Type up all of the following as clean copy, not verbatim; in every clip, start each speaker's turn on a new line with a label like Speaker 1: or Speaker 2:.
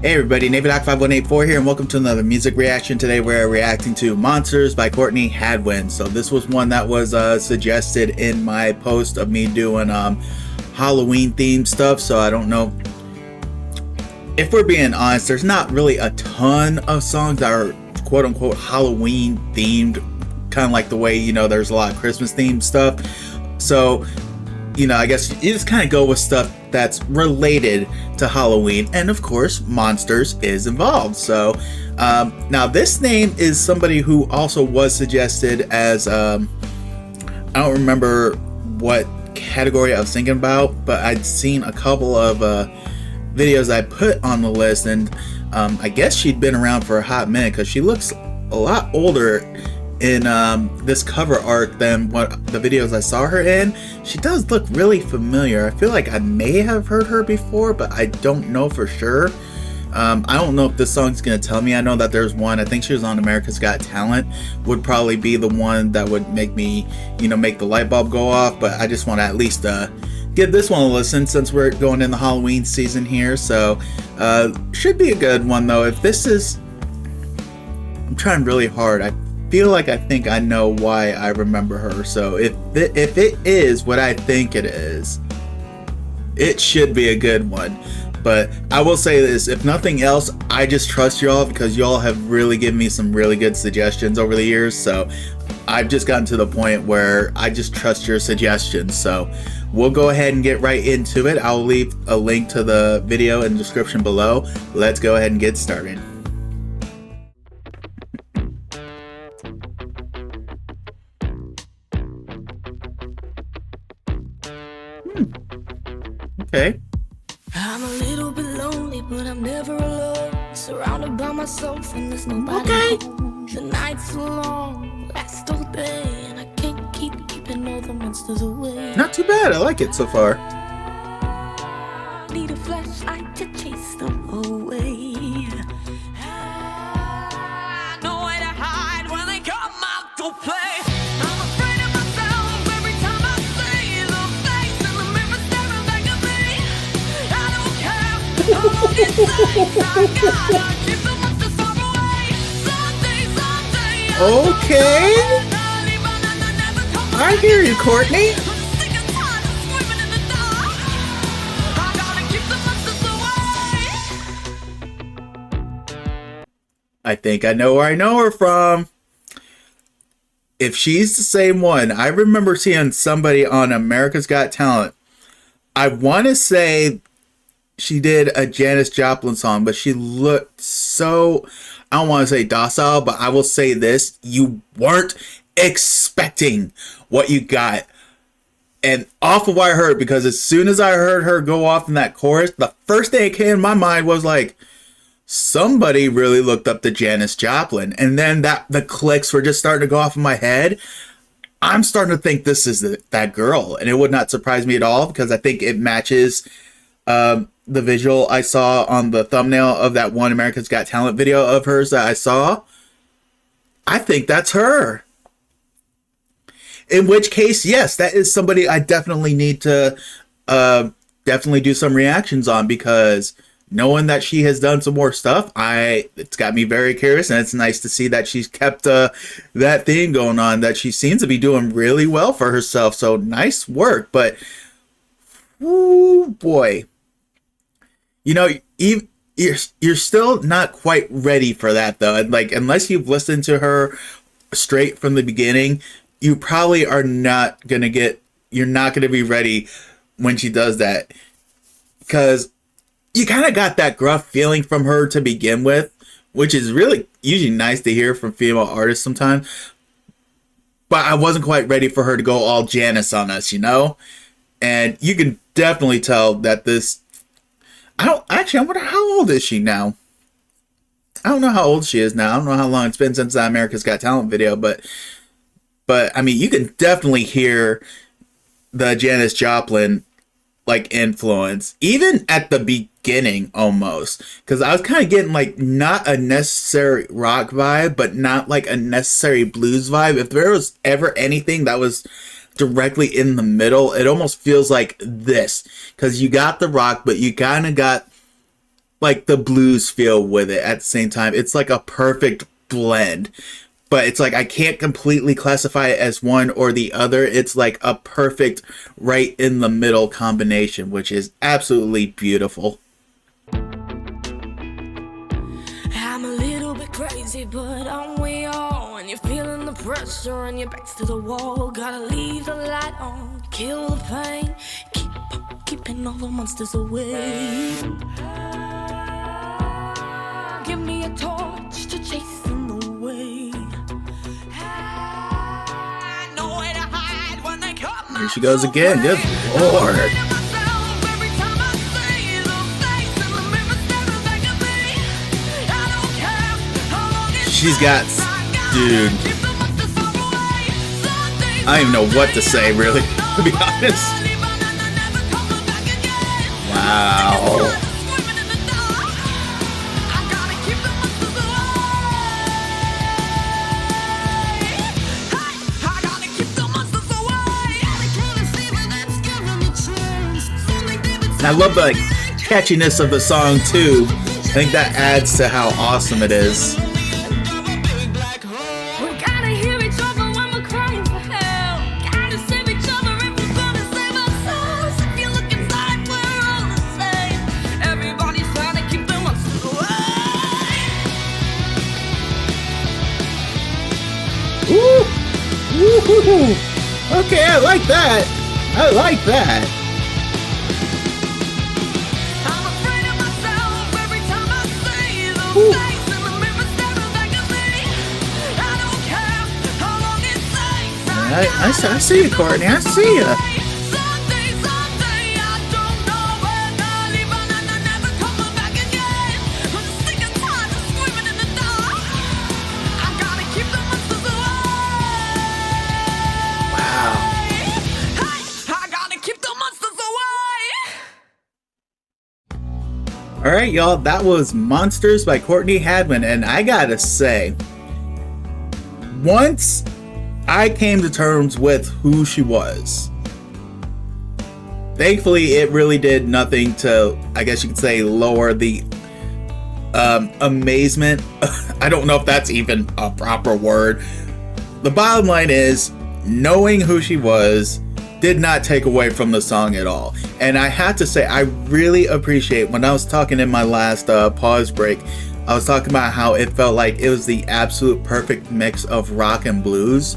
Speaker 1: Hey everybody, NavyDoc5184 here, and welcome to another music reaction. Today we're reacting to Monsters by Courtney Hadwin. So this was one that was suggested in my post of me doing Halloween themed stuff. So I don't know, if we're being honest, there's not really a ton of songs that are quote unquote Halloween themed, kind of like the way, you know, there's a lot of Christmas themed stuff. So, you know, I guess you just kind of go with stuff that's related to Halloween, and of course monsters is involved. So now this name is somebody who also was suggested as I don't remember what category I was thinking about, but I'd seen a couple of videos I put on the list, and I guess she'd been around for a hot minute because she looks a lot older in this cover art than what the videos I saw her in. She does look really familiar. I feel like I may have heard her before, but I don't know for sure. I don't know if this song's gonna tell me. I know that there's one, I think she was on America's Got Talent, would probably be the one that would make me, you know, make the light bulb go off, but I just want to at least give this one a listen since we're going in the Halloween season here. So should be a good one though. If this is, I'm trying really hard. I feel like I think I know why I remember her. So if it is what I think it is, it should be a good one. But I will say this, if nothing else, I just trust y'all because y'all have really given me some really good suggestions over the years. So I've just gotten to the point where I just trust your suggestions. So we'll go ahead and get right into it. I'll leave a link to the video in the description below. Let's go ahead and get started. Okay.
Speaker 2: I'm a little bit lonely, but I'm never alone. Surrounded by myself and there's nobody home. The nights are long, last all day, and I can't keep keeping all the monsters away.
Speaker 1: Not too bad. I like it so far.
Speaker 2: Need a flashlight to chase them away. No way to hide when they come out to play.
Speaker 1: Okay, I hear you, Courtney. I think I know where I know her from. If she's the same one, I remember seeing somebody on America's Got Talent. I want to say she did a Janis Joplin song, but she looked so, I don't want to say docile, but I will say this, you weren't expecting what you got. And off of what I heard, because as soon as I heard her go off in that chorus, the first thing that came in my mind was like, somebody really looked up to Janis Joplin. And then the clicks were just starting to go off in my head. I'm starting to think this is that girl, and it would not surprise me at all because I think it matches the visual I saw on the thumbnail of that one America's Got Talent video of hers that I saw. I think that's her. In which case, yes, that is somebody I definitely need to definitely do some reactions on, because knowing that she has done some more stuff, it's got me very curious, and it's nice to see that she's kept that thing going on, that she seems to be doing really well for herself. So nice work. But ooh boy, you know, you're still not quite ready for that though. Like, unless you've listened to her straight from the beginning, you probably are not gonna you're not gonna be ready when she does that, because you kind of got that gruff feeling from her to begin with, which is really usually nice to hear from female artists sometimes. But I wasn't quite ready for her to go all Janis on us, you know? And you can definitely tell that this, I wonder how old is she now? I don't know how old she is now. I don't know how long it's been since the America's Got Talent video, but I mean, you can definitely hear the Janis Joplin like influence, even at the beginning almost, because I was kind of getting like not a necessary rock vibe, but not like a necessary blues vibe. If there was ever anything that was directly in the middle, it almost feels like this, because you got the rock, but you kind of got like the blues feel with it at the same time. It's like a perfect blend. But it's like I can't completely classify it as one or the other. It's like a perfect right in the middle combination, which is absolutely beautiful.
Speaker 2: I'm a little bit crazy, but aren't we all? And you're feeling the pressure and your back's to the wall. Gotta leave the light on, kill the pain, keeping all the monsters away. Give me a torch to chase them away. Nowhere to hide when they come.
Speaker 1: Here she goes again. Good Lord. She's got, dude, I don't even know what to say, really, to be honest. Wow. And I love the catchiness of the song, too. I think that adds to how awesome it is. Woo-hoo-hoo. Okay, I like that. I like that. I see you, Courtney. I see you. Alright, y'all, that was Monsters by Courtney Hadwin, and I gotta say, once I came to terms with who she was, thankfully it really did nothing to, I guess you could say, lower the amazement. I don't know if that's even a proper word. The bottom line is, knowing who she was did not take away from the song at all. And I have to say, I really appreciate, when I was talking in my last pause break, I was talking about how it felt like it was the absolute perfect mix of rock and blues.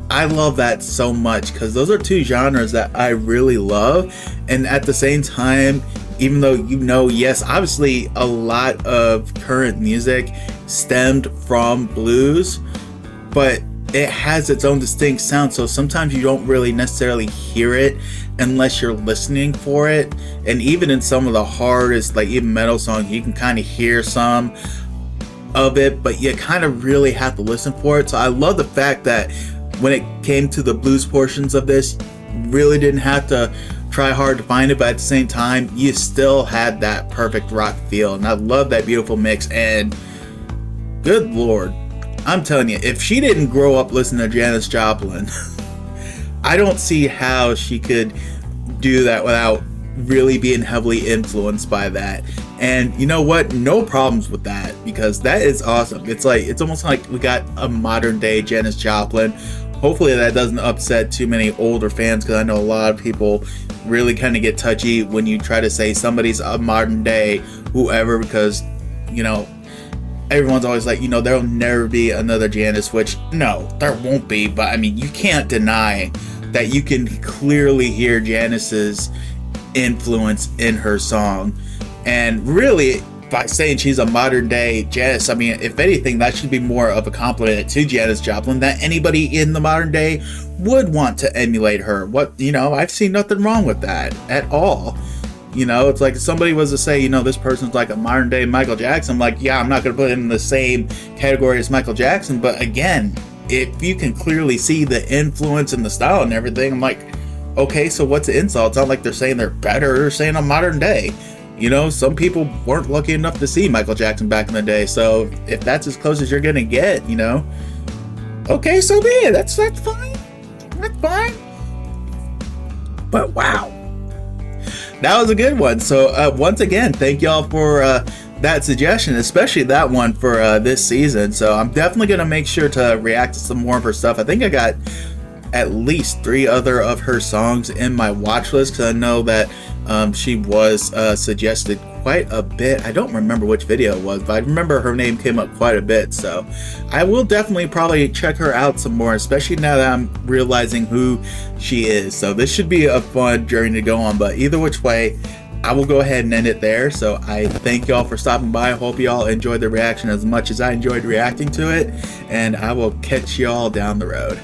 Speaker 1: I love that so much, because those are two genres that I really love. And at the same time, even though, you know, yes, obviously a lot of current music stemmed from blues, but it has its own distinct sound, so sometimes you don't really necessarily hear it unless you're listening for it. And even in some of the hardest, like even metal songs, you can kind of hear some of it, but you kind of really have to listen for it. So I love the fact that when it came to the blues portions of this, really didn't have to try hard to find it, but at the same time, you still had that perfect rock feel. And I love that beautiful mix. And good Lord, I'm telling you, if she didn't grow up listening to Janis Joplin, I don't see how she could do that without really being heavily influenced by that. And you know what? No problems with that, because that is awesome. It's almost like we got a modern day Janis Joplin. Hopefully that doesn't upset too many older fans, because I know a lot of people really kind of get touchy when you try to say somebody's a modern day whoever, because, you know, everyone's always like, you know, there'll never be another Janis, which no, there won't be. But I mean, you can't deny that you can clearly hear Janis's influence in her song. And really, by saying she's a modern day Janis, I mean, if anything, that should be more of a compliment to Janis Joplin, that anybody in the modern day would want to emulate her. What, you know, I've seen nothing wrong with that at all. You know, it's like if somebody was to say, you know, this person's like a modern day Michael Jackson, I'm like, yeah, I'm not going to put him in the same category as Michael Jackson. But again, if you can clearly see the influence and the style and everything, I'm like, okay, so what's the insult? It's not like they're saying they're better, they're saying a modern day. You know, some people weren't lucky enough to see Michael Jackson back in the day. So if that's as close as you're going to get, you know, okay, so be it. That's fine. That's fine. But wow. That was a good one. So once again, thank y'all for that suggestion, especially that one for this season. So I'm definitely going to make sure to react to some more of her stuff. I think I got at least 3 other of her songs in my watch list, because I know that she was suggested quite a bit. I don't remember which video it was, but I remember her name came up quite a bit. So I will definitely probably check her out some more, especially now that I'm realizing who she is. So this should be a fun journey to go on, but either which way, I will go ahead and end it there. So I thank y'all for stopping by. I hope y'all enjoyed the reaction as much as I enjoyed reacting to it, and I will catch y'all down the road.